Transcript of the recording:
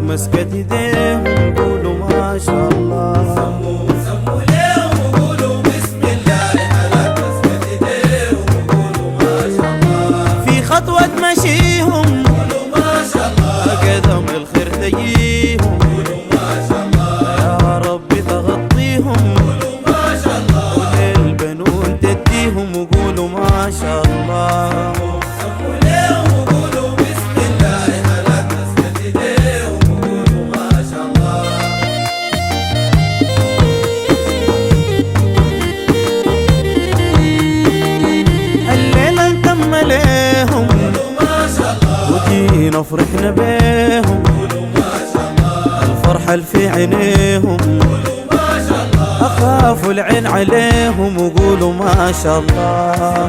مسكت ايديهم قولوا ما شاء الله. سموا ليهم وقولوا بسم الله على مسكت ايديهم وقولوا ما شاء الله. في خطوة مشيهم قولوا ما شاء الله. قدم الخير تجيهم قولوا ما شاء الله. يا ربي تغطيهم قولوا ما شاء الله. وللبنون تديهم وقولوا ما شاء الله. سموا ليهم وقولوا بسم الله على مسكت ايديهم وقولوا ما شاء الله. الليلة نتم ليهم قولوا ما شاء الله. وجينا فرحنا بيهم قولوا ما شاء الله. الفرحة اللي في عينيهم قولوا ما شاء الله. أخافوا العين عليهم وقولوا ما شاء الله.